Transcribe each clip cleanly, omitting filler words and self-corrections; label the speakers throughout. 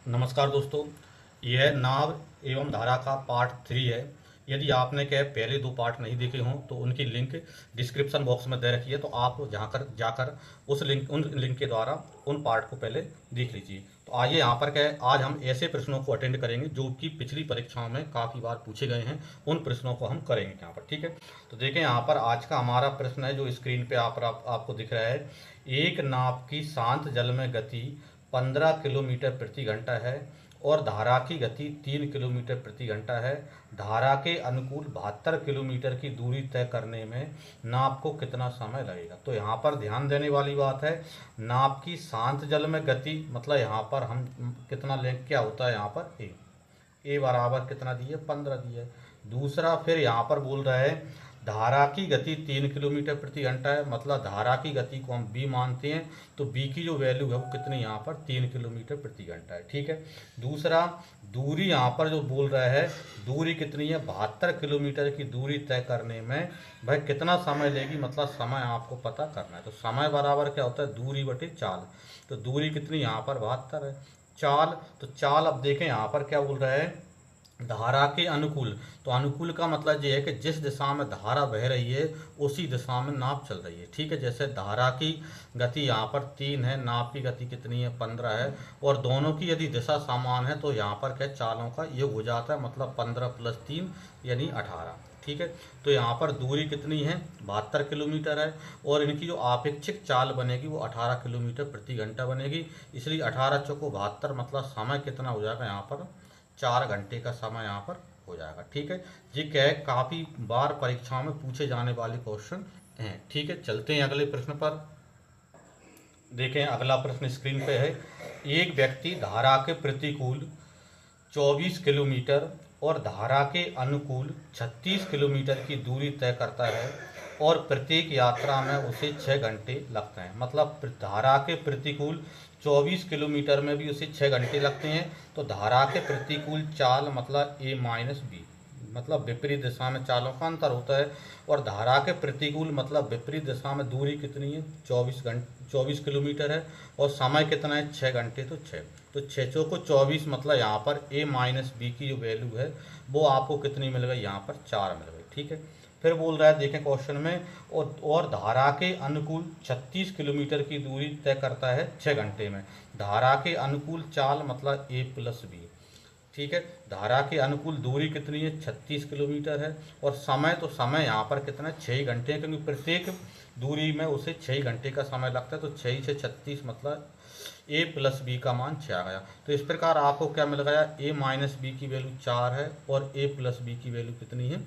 Speaker 1: नमस्कार दोस्तों। यह नाव एवं धारा का पार्ट 3 है। यदि आपने क्या पहले 2 पार्ट नहीं देखे हों तो उनकी लिंक डिस्क्रिप्शन बॉक्स में दे रखी है, तो आप जाकर उन लिंक के द्वारा उन पार्ट को पहले देख लीजिए। तो आइए यहाँ पर क्या है, आज हम ऐसे प्रश्नों को अटेंड करेंगे जो कि पिछली परीक्षाओं में काफ़ी बार पूछे गए हैं। उन प्रश्नों को हम करेंगे यहाँ पर, ठीक है। तो देखें यहाँ पर आज का हमारा प्रश्न है जो स्क्रीन पे आपको दिख रहा है। एक नाव की शांत जल में गति 15 किलोमीटर प्रति घंटा है और धारा की गति 3 किलोमीटर प्रति घंटा है। धारा के अनुकूल 72 किलोमीटर की दूरी तय करने में नाव को कितना समय लगेगा। तो यहाँ पर ध्यान देने वाली बात है, नाव की शांत जल में गति मतलब यहाँ पर हम कितना लें, क्या होता है यहाँ पर ए बराबर कितना दिए 15 दिए। दूसरा फिर यहाँ पर बोल रहा है धारा की गति 3 किलोमीटर प्रति घंटा है, मतलब धारा की गति को हम बी मानते हैं, तो बी की जो वैल्यू है वो कितनी यहाँ पर 3 किलोमीटर प्रति घंटा है, ठीक है। दूसरा दूरी यहाँ पर जो बोल रहा है, दूरी कितनी है 72 किलोमीटर की दूरी तय करने में भाई कितना समय लेगी, मतलब समय आपको पता करना है। तो समय बराबर क्या होता है दूरी बटे चाल। तो दूरी कितनी यहाँ पर 72 है। चाल, तो चाल अब देखें यहाँ पर क्या बोल रहा है धारा के अनुकूल। तो अनुकूल का मतलब ये है कि जिस दिशा में धारा बह रही है उसी दिशा में नाव चल रही है, ठीक है। जैसे धारा की गति यहाँ पर 3 है, नाव की गति कितनी है 15 है, और दोनों की यदि दिशा समान है तो यहाँ पर क्या चालों का योग हो जाता है, मतलब 15 + 3 यानी 18, ठीक है। तो यहाँ पर दूरी कितनी है 72 किलोमीटर है, और इनकी जो आपेक्षिक चाल बनेगी वो 18 किलोमीटर प्रति घंटा बनेगी। इसलिए 18 चौको 72, मतलब समय कितना हो जाएगा यहाँ पर 4 घंटे का समय यहाँ पर हो जाएगा, ठीक है। ये क्या है काफ़ी बार परीक्षाओं में पूछे जाने वाले क्वेश्चन हैं, ठीक है। चलते हैं अगले प्रश्न पर। देखें अगला प्रश्न स्क्रीन पे है। एक व्यक्ति धारा के प्रतिकूल 24 किलोमीटर और धारा के अनुकूल 36 किलोमीटर की दूरी तय करता है और प्रत्येक यात्रा में उसे 6 घंटे लगते हैं। मतलब धारा के प्रतिकूल 24 किलोमीटर में भी उसे 6 घंटे लगते हैं। तो धारा के प्रतिकूल चाल मतलब A-B, मतलब विपरीत दिशा में चालों का अंतर होता है, और धारा के प्रतिकूल मतलब विपरीत दिशा में दूरी कितनी है 24 किलोमीटर है, और समय कितना है 6 घंटे। तो 6, तो 6 चौको 24, मतलब यहाँ पर A-B की जो वैल्यू है वो आपको कितनी मिल गई यहाँ पर 4 मिल गई, ठीक है। फिर बोल रहा है देखें क्वेश्चन में, और धारा के अनुकूल 36 किलोमीटर की दूरी तय करता है 6 घंटे में। धारा के अनुकूल चाल मतलब A+B, ठीक है। धारा के अनुकूल दूरी कितनी है 36 किलोमीटर है, और समय, तो समय यहाँ पर कितना है 6 घंटे, क्योंकि प्रत्येक दूरी में उसे 6 घंटे का समय लगता है। तो 6 से 36 मतलब A+B का मान 6 आ गया। तो इस प्रकार आपको क्या मिल गया A-B की वैल्यू 4 है और A+B की वैल्यू कितनी है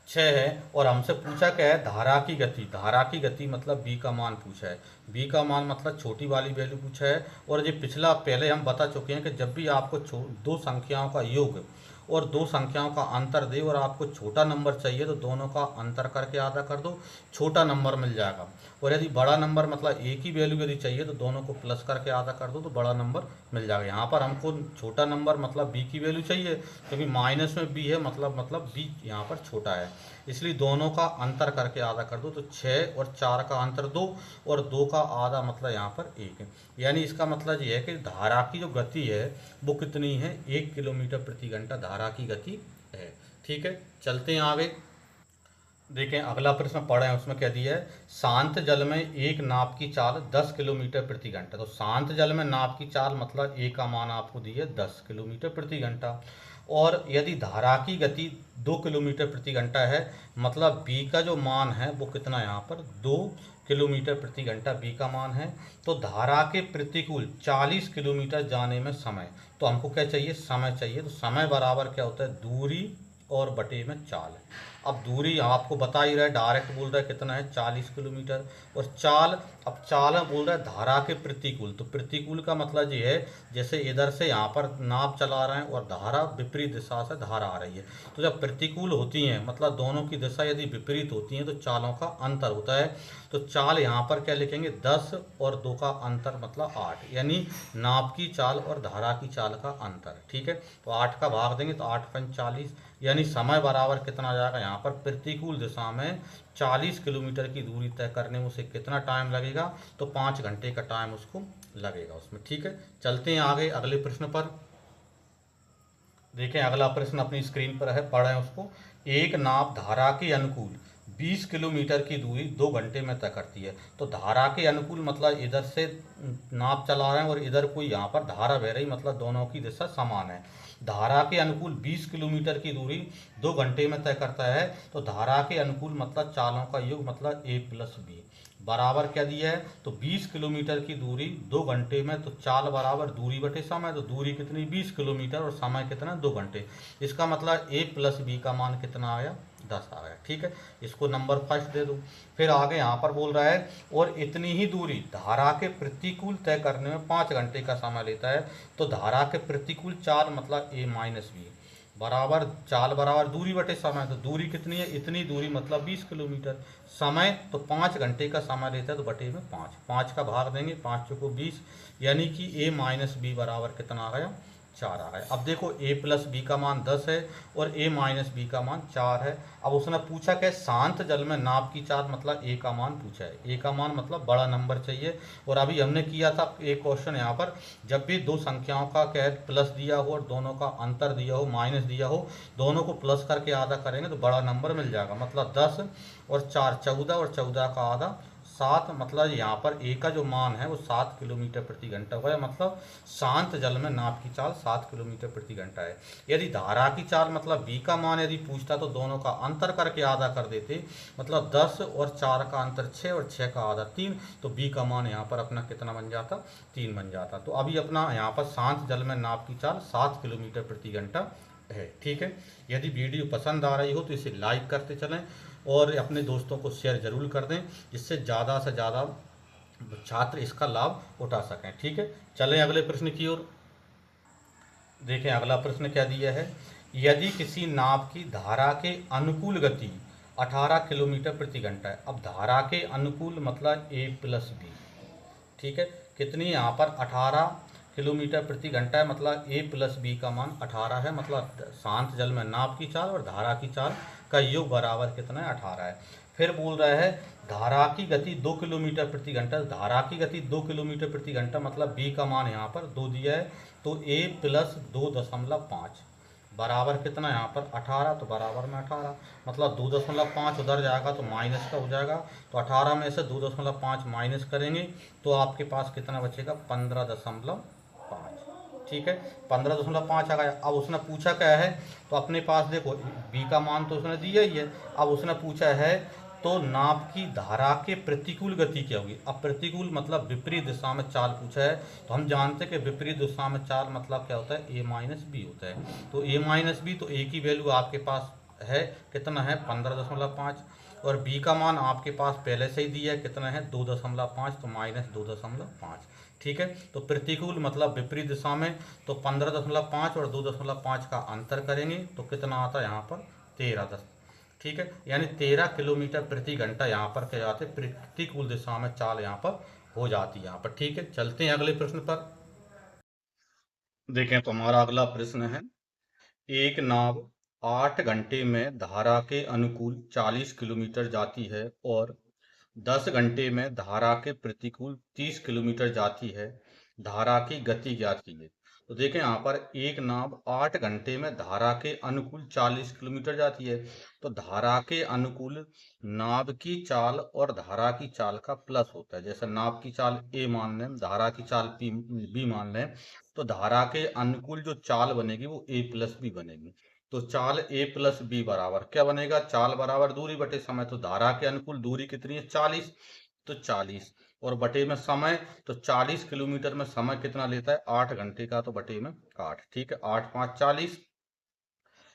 Speaker 1: 6 है। और हमसे पूछा क्या है धारा की गति। धारा की गति मतलब b का मान पूछा है, b का मान मतलब छोटी वाली वैल्यू पूछा है। और ये पिछला पहले हम बता चुके हैं कि जब भी आपको दो संख्याओं का योग और दो संख्याओं का अंतर दे और आपको छोटा नंबर चाहिए तो दोनों का अंतर करके आधा कर दो, छोटा नंबर मिल जाएगा। और यदि बड़ा नंबर मतलब एक ही वैल्यू यदि चाहिए तो दोनों को प्लस करके आधा कर दो तो बड़ा नंबर मिल जाएगा। यहाँ पर हमको छोटा नंबर मतलब b की वैल्यू चाहिए, क्योंकि माइनस में b है, मतलब b यहाँ पर छोटा है, इसलिए दोनों का अंतर करके आधा कर दो। तो 6 और 4 का अंतर 2 और 2 का आधा मतलब यहाँ पर 1 है। यानी इसका मतलब ये है कि धारा की जो गति है वो कितनी है 1 किलोमीटर प्रति घंटा धारा की गति है, ठीक है। चलते हैं आगे। देखें अगला प्रश्न पढ़े हैं, उसमें क्या दिया है शांत जल में एक नाव की चाल 10 किलोमीटर प्रति घंटा। तो शांत जल में नाव की चाल मतलब ए का मान आपको दी है 10 किलोमीटर प्रति घंटा, और यदि धारा की गति 2 किलोमीटर प्रति घंटा है, मतलब बी का जो मान है वो कितना यहाँ पर 2 किलोमीटर प्रति घंटा बी का मान है। तो धारा के प्रतिकूल 40 किलोमीटर जाने में समय, तो हमको क्या चाहिए समय चाहिए। तो समय बराबर क्या होता है दूरी और बटे में चाल है। अब दूरी आपको बता ही रहा है, डायरेक्ट बोल रहा है कितना है 40 किलोमीटर, और चाल, अब चाल बोल रहा है धारा के प्रतिकूल। तो प्रतिकूल का मतलब ये है जैसे इधर से यहाँ पर नाव चला रहे हैं और धारा विपरीत दिशा से धारा आ रही है, तो जब प्रतिकूल होती हैं मतलब दोनों की दिशा यदि विपरीत होती हैं तो चालों का अंतर होता है। तो चाल यहाँ पर क्या लिखेंगे 10 और 2 का अंतर मतलब 8, यानी नाव की चाल और धारा की चाल का अंतर, ठीक है। तो 8 का भाग देंगे तो 8 × 5 = 40, यानी समय बराबर कितना आ जाएगा यहाँ यहाँ पर प्रतिकूल दिशा में 40 किलोमीटर की दूरी तय करने में उसे कितना टाइम लगेगा, तो 5 घंटे का टाइम उसको लगेगा उसमें। ठीक है, चलते हैं आगे अगले प्रश्न पर। देखें अगला प्रश्न अपनी स्क्रीन पर है, पढ़ें उसको। एक नाव धारा के अनुकूल 20 किलोमीटर की दूरी 2 घंटे में तय करती है। तो धारा के अनुकूल मतलब इधर से नाव चला रहे हैं और इधर कोई यहाँ पर धारा बह रही, मतलब दोनों की दिशा समान है। धारा के अनुकूल 20 किलोमीटर की दूरी 2 घंटे में तय करता है। तो धारा के अनुकूल मतलब चालों का योग मतलब a प्लस बी बराबर क्या दिया है, तो 20 किलोमीटर की दूरी 2 घंटे में, तो चाल बराबर दूरी बटे समय, तो दूरी कितनी 20 किलोमीटर और समय कितना 2 घंटे। इसका मतलब a प्लस बी का मान कितना आया, 10 आ गया। ठीक है, इसको नंबर फर्स्ट दे दो। फिर आगे यहाँ पर बोल रहा है और इतनी ही दूरी धारा के प्रतिकूल तय करने में 5 घंटे का समय लेता है। तो धारा के प्रतिकूल चाल मतलब a माइनस बी बराबर चाल बराबर दूरी बटे समय, तो दूरी कितनी है, इतनी दूरी मतलब 20 किलोमीटर। समय तो 5 घंटे का समय लेता है, तो बटे में 5 का भाग देंगे, 5 चौको 20, यानी कि a माइनस बी बराबर कितना आ गया, 4 आ गया। अब देखो a प्लस बी का मान 10 है और a माइनस बी का मान 4 है। अब उसने पूछा कि शांत जल में नाव की चाल मतलब a का मान पूछा है, a का मान मतलब बड़ा नंबर चाहिए। और अभी हमने किया था एक क्वेश्चन यहाँ पर, जब भी दो संख्याओं का क्या प्लस दिया हो और दोनों का अंतर दिया हो माइनस दिया हो, दोनों को प्लस करके आधा करेंगे तो बड़ा नंबर मिल जाएगा। मतलब 10 और 4 14 और 14 का आधा 7, मतलब यहाँ पर ए का जो मान है वो 7 किलोमीटर प्रति घंटा हुआ है। मतलब शांत जल में नाव की चाल 7 किलोमीटर प्रति घंटा है। यदि धारा की चाल मतलब बी का मान यदि पूछता तो दोनों का अंतर करके आधा कर देते, मतलब 10 और 4 का अंतर 6 और 6 का आधा 3, तो बी का मान यहाँ पर अपना कितना बन जाता, 3 बन जाता। तो अभी अपना यहाँ पर शांत जल में नाव की चाल 7 किलोमीटर प्रति घंटा है। ठीक है, यदि वीडियो पसंद आ रही हो तो इसे लाइक करते चलें और अपने दोस्तों को शेयर जरूर कर दें, जिससे ज़्यादा से ज़्यादा छात्र इसका लाभ उठा सकें। ठीक है, चलें अगले प्रश्न की ओर। देखें अगला प्रश्न क्या दिया है, यदि किसी नाव की धारा के अनुकूल गति 18 किलोमीटर प्रति घंटा है। अब धारा के अनुकूल मतलब a प्लस बी। ठीक है, कितनी यहाँ पर 18 किलोमीटर प्रति घंटा है, मतलब a प्लस बी का मान 18 है। मतलब शांत जल में नाव की चाल और धारा की चाल का योग बराबर कितना है, 18 है। फिर बोल रहा है धारा की गति 2 किलोमीटर प्रति घंटा, धारा की गति 2 किलोमीटर प्रति घंटा, मतलब b का मान यहाँ पर 2 दिया है। तो a प्लस 2.5 बराबर कितना यहाँ पर 18, तो बराबर में 18, मतलब 2.5 उधर जाएगा तो माइनस का हो जाएगा। तो 18 में से 2.5 माइनस करेंगे तो आपके पास कितना बचेगा, 15.5। ठीक है, 15.5 आ गया। अब उसने पूछा क्या है, तो अपने पास देखो बी का मान तो उसने दिया ही है। अब उसने पूछा है तो नाव की धारा के प्रतिकूल गति क्या होगी। अब प्रतिकूल मतलब विपरीत दिशा में चाल पूछा है, तो हम जानते हैं कि विपरीत दिशा में चाल मतलब क्या होता है, a माइनस बी होता है। तो a माइनस बी, तो a की वैल्यू आपके पास है कितना है, 15.5, और b का मान आपके पास पहले से ही दिया है कितना है, 2.5, तो माइनस 2.5। ठीक है, तो प्रतिकूल मतलब विपरीत दिशा में, तो 15.5 और 2.5 का अंतर करेंगे तो कितना आता है यहाँ पर 13। ठीक है, यानी 13 किलोमीटर प्रति घंटा यहाँ पर क्या जाते प्रतिकूल दिशा में चाल यहाँ पर हो जाती है यहाँ पर। ठीक है, चलते हैं अगले प्रश्न पर। देखें तो हमारा अगला प्रश्न है, एक नाव 8 घंटे में धारा के अनुकूल 40 किलोमीटर जाती है और 10 घंटे में धारा के प्रतिकूल 30 किलोमीटर जाती है, धारा की गति ज्ञात कीजिए। तो देखें यहाँ पर एक नाव 8 घंटे में धारा के अनुकूल 40 किलोमीटर जाती है। तो धारा के अनुकूल नाव की चाल और धारा की चाल का प्लस होता है। जैसे नाव की चाल a मान लें, धारा की चाल b मान लें, तो धारा के अनुकूल जो चाल बनेगी वो a प्लस बी बनेगी। तो चाल a प्लस बी बराबर क्या बनेगा, चाल बराबर दूरी बटे समय। तो धारा के अनुकूल दूरी कितनी है, 40, तो 40 और बटे में समय, तो 40 किलोमीटर में समय कितना लेता है, 8 घंटे का, तो बटे में 8। ठीक है, 8 5 40,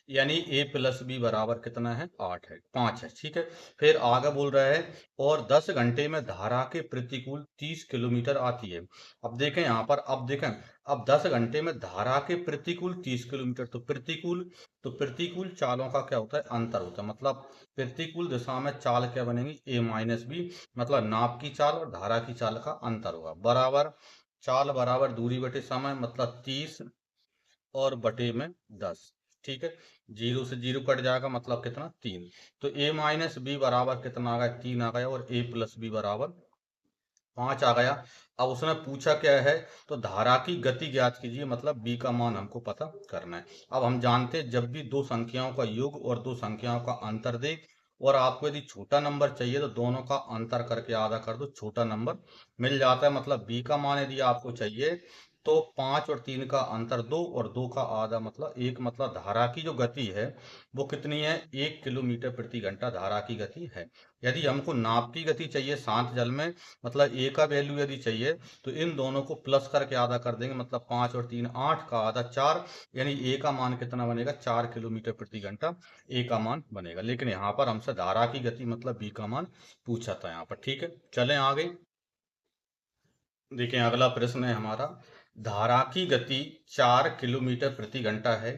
Speaker 1: यानी a प्लस बी बराबर कितना है, 8 है, 5 है। ठीक है, फिर आगे बोल रहा है और 10 घंटे में धारा के प्रतिकूल 30 किलोमीटर आती है। अब देखें यहाँ पर, अब देखें अब 10 घंटे में धारा के प्रतिकूल 30 किलोमीटर, तो प्रतिकूल चालों का क्या होता है, अंतर होता है। मतलब प्रतिकूल दिशा में चाल क्या बनेगी, a माइनस बी, मतलब नाव की चाल और धारा की चाल का अंतर होगा, बराबर चाल बराबर दूरी बटे समय, मतलब 30 और बटे में 10। ठीक है, 0 से 0 कट जाएगा, मतलब कितना 3। तो a माइनस बी बराबर कितना आ गया, 3 आ गया, और a प्लस बी बराबर 5 आ गया। अब उसने पूछा क्या है, तो धारा की गति ज्ञात कीजिए, मतलब b का मान हमको पता करना है। अब हम जानते हैं जब भी दो संख्याओं का योग और दो संख्याओं का अंतर दे, और आपको यदि छोटा नंबर चाहिए तो दोनों का अंतर करके आधा कर दो, छोटा नंबर मिल जाता है। मतलब b का मान यदि आपको चाहिए तो 5 और 3 का अंतर 2 और 2 का आधा मतलब 1। मतलब धारा की जो गति है वो कितनी है, 1 किलोमीटर प्रति घंटा धारा की गति है। यदि हमको नाप की गति चाहिए शांत जल में, मतलब ए का वैल्यू यदि चाहिए, तो इन दोनों को प्लस करके आधा कर देंगे, मतलब 5 और 3 8 का आधा 4, यानी ए का मान कितना बनेगा, 4 किलोमीटर प्रति घंटा ए का मान बनेगा। लेकिन यहाँ पर हमसे धारा की गति मतलब बी का मान पूछा था यहाँ पर। ठीक है, चलें आगे। देखिए अगला प्रश्न है हमारा, धारा की गति 4 किलोमीटर प्रति घंटा है,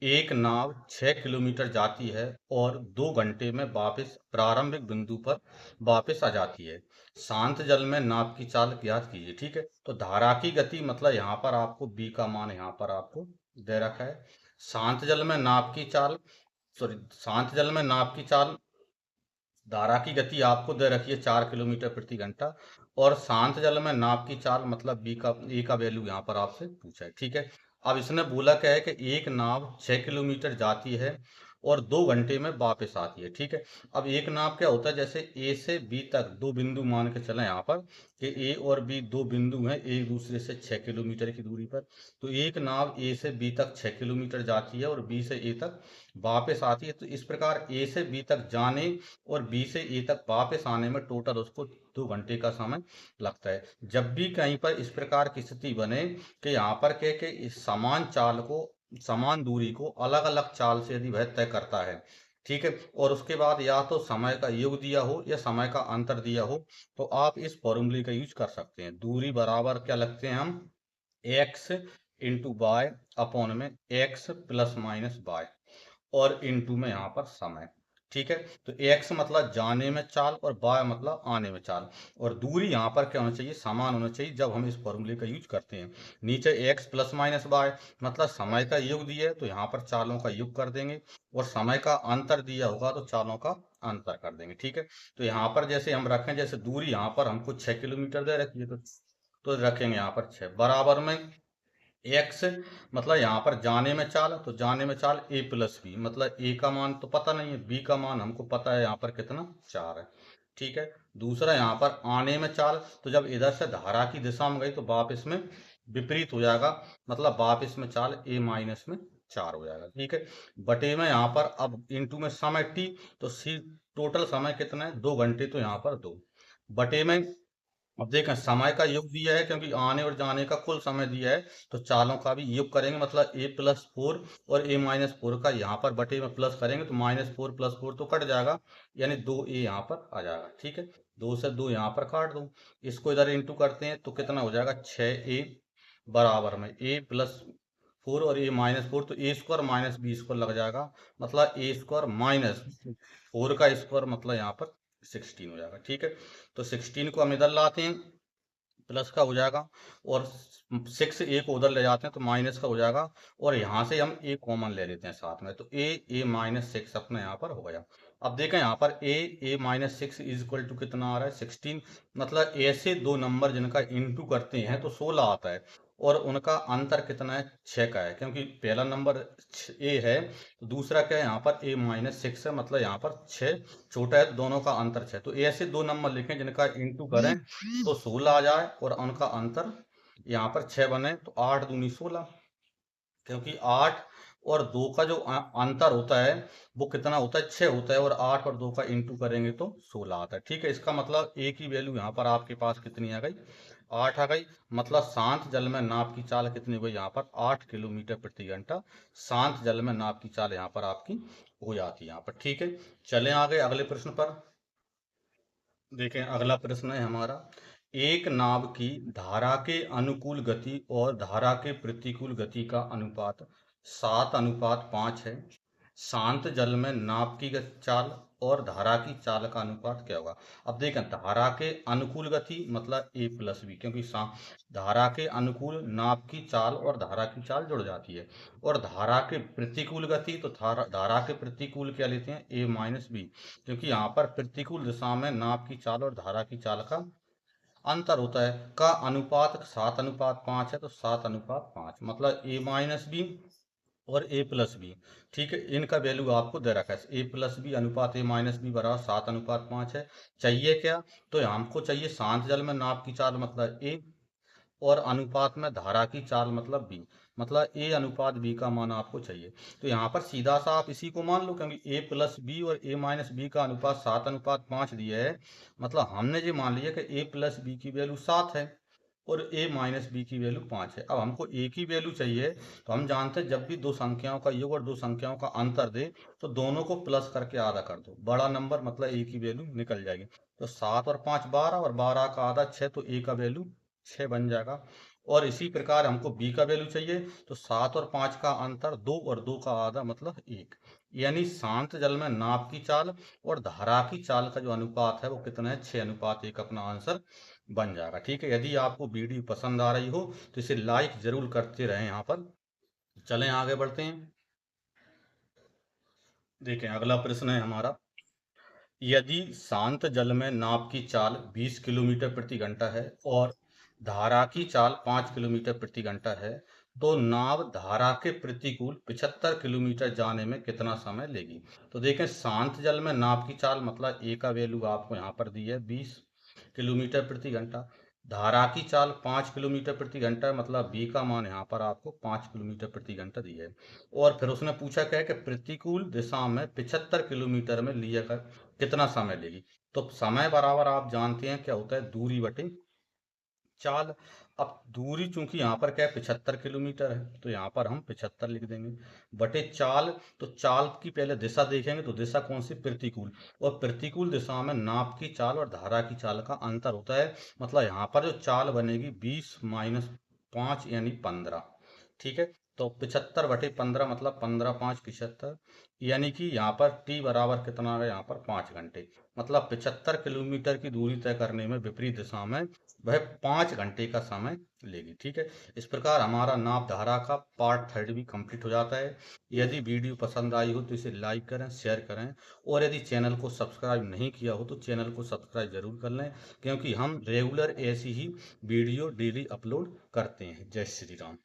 Speaker 1: एक नाव 6 किलोमीटर जाती है और 2 घंटे में वापस प्रारंभिक बिंदु पर वापस आ जाती है। शांत जल में नाव की चाल ज्ञात कीजिए। ठीक है, तो धारा की गति मतलब यहाँ पर आपको बी का मान यहाँ पर आपको दे रखा है। शांत जल में नाव की चाल, सॉरी, शांत जल में नाव की चाल, धारा की गति आपको दे रखी है 4 किलोमीटर प्रति घंटा, और शांत जल में नाव की चाल मतलब बी का ए का वैल्यू यहाँ पर आपसे पूछा है। ठीक है, अब इसने बोला क्या है कि एक नाव 6 किलोमीटर जाती है और 2 घंटे में वापस आती है। ठीक है, अब एक नाव क्या होता है, जैसे ए से बी तक दो बिंदु मान के चले यहाँ पर कि ए और बी दो बिंदु हैं एक दूसरे से 6 किलोमीटर की दूरी पर। तो एक नाव ए से बी तक 6 किलोमीटर जाती है और बी से ए तक वापस आती है। तो इस प्रकार ए से बी तक जाने और बी से ए तक वापस आने में टोटल उसको 2 घंटे का समय लगता है। जब भी कहीं पर इस प्रकार की स्थिति बने कि यहाँ पर कह के इस समान चाल को, समान दूरी को अलग अलग चाल से यदि वह तय करता है, ठीक है, और उसके बाद या तो समय का योग दिया हो या समय का अंतर दिया हो, तो आप इस फॉर्मूले का यूज कर सकते हैं। दूरी बराबर क्या लगते हैं हम, एक्स इंटू वाई अपॉन में एक्स प्लस माइनस वाई, और इनटू में यहाँ पर समय। ठीक है, तो x मतलब जाने में चाल और y मतलब आने में चाल, और दूरी यहाँ पर क्या होना चाहिए, समान होना चाहिए जब हम इस फॉर्मूले का यूज करते हैं। नीचे x प्लस माइनस y मतलब समय का योग दिया है तो यहाँ पर चालों का योग कर देंगे, और समय का अंतर दिया होगा तो चालों का अंतर कर देंगे। ठीक है, तो यहाँ पर जैसे हम रखें, जैसे दूरी यहाँ पर हमको 6 किलोमीटर दे रखी है, तो रखेंगे यहाँ पर 6 बराबर में एक्स, मतलब यहाँ पर जाने में चाल, तो जाने में चाल ए प्लस बी, मतलब ए का मान तो पता नहीं है, बी का मान हमको पता है यहाँ पर कितना 4 है। ठीक है, दूसरा यहाँ पर आने में चाल, तो जब इधर से धारा की दिशा में गई तो वापस में विपरीत हो जाएगा, मतलब वापस में चाल ए माइनस में 4 हो जाएगा। ठीक है, बटे में यहाँ पर अब इनटू में समय टी, तो सी टोटल समय कितना है, 2 घंटे, तो यहाँ पर 2 बटे में, अब देखें समय का योग दिया है क्योंकि आने और जाने का कुल समय दिया है, तो चालों का भी योग करेंगे, मतलब ए प्लस 4 और ए माइनस 4 का यहाँ पर बटे में प्लस करेंगे तो -4 + 4 तो कट जाएगा, यानी 2a यहाँ पर आ जाएगा। ठीक है, 2 से 2 यहाँ पर काट दो, इसको इधर इंटू करते हैं तो कितना हो जाएगा, 6a बराबर में a प्लस 4 और a माइनस 4, तो a square minus b square लग जाएगा, मतलब a स्क्वायर माइनस 4 का स्क्वायर, मतलब यहाँ पर 16 हो जाएगा। ठीक है, तो 16 को हम इधर लाते हैं, प्लस का हो जाएगा, और 6 ए को उधर ले जाते हैं तो माइनस का हो जाएगा, और यहाँ से हम ए कॉमन ले लेते हैं साथ में, तो ए माइनस 6 अपना यहाँ पर हो गया। अब देखें यहाँ पर ए माइनस 6 इज इक्वल टू कितना आ रहा है, 16, मतलब ऐसे दो नंबर जिनका इंटू करते हैं तो 16 आता है, और उनका अंतर कितना है, 6 का है, क्योंकि पहला नंबर ए है तो दूसरा क्या है यहाँ पर ए माइनस 6 है, मतलब यहाँ पर 6 छोटा है तो दोनों का अंतर 6, तो ऐसे दो नंबर लिखें जिनका इंटू करें तो 16 आ जाए और उनका अंतर यहाँ पर 6 बने, तो 8 दूनी 16, क्योंकि 8 और 2 का जो अंतर होता है वो कितना होता है, 6 होता है, और 8 और 2 का इंटू करेंगे तो 16 आता है। ठीक है, इसका मतलब ए की वैल्यू यहाँ पर आपके पास कितनी आ गई, 8 आ गई, मतलब शांत जल में नाव की चाल कितनी हुई यहाँ पर, 8 किलोमीटर प्रति घंटा शांत जल में नाव की चाल यहाँ पर आपकी हो जाती है यहाँ पर। ठीक है, चलें आगे अगले प्रश्न पर। देखें अगला प्रश्न है हमारा, एक नाव की धारा के अनुकूल गति और धारा के प्रतिकूल गति का अनुपात 7:5 है। शांत जल में नाव की चाल और धारा की चाल का अनुपात क्या होगा। अब देखें, धारा के अनुकूल गति मतलब a प्लस बी, क्योंकि धारा के अनुकूल नाव की चाल और धारा की चाल जुड़ जाती है। और धारा के प्रतिकूल गति, तो धारा के प्रतिकूल क्या लेते हैं, a माइनस बी, क्योंकि यहाँ पर प्रतिकूल दिशा में नाव की चाल और धारा की चाल का अंतर होता है। का अनुपात 7:5 है, तो 7:5 मतलब a माइनस बी और a प्लस बी। ठीक है, इनका वैल्यू आपको दे रखा है, a प्लस बी अनुपात a माइनस बी बराबर 7:5 है। चाहिए क्या, तो हमको चाहिए शांत जल में नाव की चाल मतलब a, और अनुपात में धारा की चाल मतलब b, मतलब a अनुपात b का मान आपको चाहिए। तो यहाँ पर सीधा सा आप इसी को मान लो, क्योंकि a प्लस बी और a माइनस बी का अनुपात 7:5 दिया है, मतलब हमने ये मान लिया कि a प्लस बी की वैल्यू 7 है और a माइनस बी की वैल्यू 5 है। अब हमको a की वैल्यू चाहिए, तो हम जानते हैं जब भी दो संख्याओं का योग और दो संख्याओं का अंतर दे तो दोनों को प्लस करके आधा कर दो, बड़ा नंबर मतलब a की वैल्यू निकल जाएगी। तो 7 और 5 12 और 12 का आधा 6, तो a का वैल्यू 6 बन जाएगा। और इसी प्रकार हमको b का वैल्यू चाहिए, तो 7 और 5 का अंतर 2 और 2 का आधा मतलब 1। यानी शांत जल में नाव की चाल और धारा की चाल का जो अनुपात है वो कितना है, 6:1 अपना आंसर बन जाएगा। ठीक है, यदि आपको वीडियो पसंद आ रही हो तो इसे लाइक जरूर करते रहें। यहाँ पर चलें आगे बढ़ते हैं। देखें, अगला प्रश्न है हमारा, यदि शांत जल में नाव की चाल 20 किलोमीटर प्रति घंटा है और धारा की चाल 5 किलोमीटर प्रति घंटा है, तो नाव धारा के प्रतिकूल 75 किलोमीटर जाने में कितना समय लेगी। तो देखें, शांत जल में नाव की चाल मतलब ए का वैल्यू आपको यहाँ पर दी है 20 किलोमीटर प्रति घंटा, धारा की चाल 5 किलोमीटर प्रति घंटा है, मतलब बी का मान यहाँ पर आपको 5 किलोमीटर प्रति घंटा दिया है। और फिर उसने पूछा क्या है कि प्रतिकूल दिशा में 75 किलोमीटर में लिया कर कितना समय लेगी। तो समय बराबर आप जानते हैं क्या होता है, दूरी बटे चाल। अब दूरी चूंकि यहाँ पर क्या है 75 किलोमीटर है, तो यहाँ पर हम 75 लिख देंगे बटे चाल। तो चाल की पहले दिशा देखेंगे, तो दिशा कौन सी, प्रतिकूल, और प्रतिकूल दिशा में नाप की चाल और धारा की चाल का अंतर होता है। मतलब यहाँ पर जो चाल बनेगी 20 माइनस 5 यानी 15। ठीक है, तो 75 बटे 15 मतलब 15 5 75, यानी कि यहाँ पर t बराबर कितना है, यहाँ पर 5 घंटे। मतलब 75 किलोमीटर की दूरी तय करने में विपरीत दिशा में वह 5 घंटे का समय लेगी। ठीक है, इस प्रकार हमारा नाप धारा का पार्ट 3 भी कंप्लीट हो जाता है। यदि वीडियो पसंद आई हो तो इसे लाइक करें, शेयर करें, और यदि चैनल को सब्सक्राइब नहीं किया हो तो चैनल को सब्सक्राइब जरूर कर लें, क्योंकि हम रेगुलर ऐसी ही वीडियो डेली अपलोड करते हैं। जय श्री राम।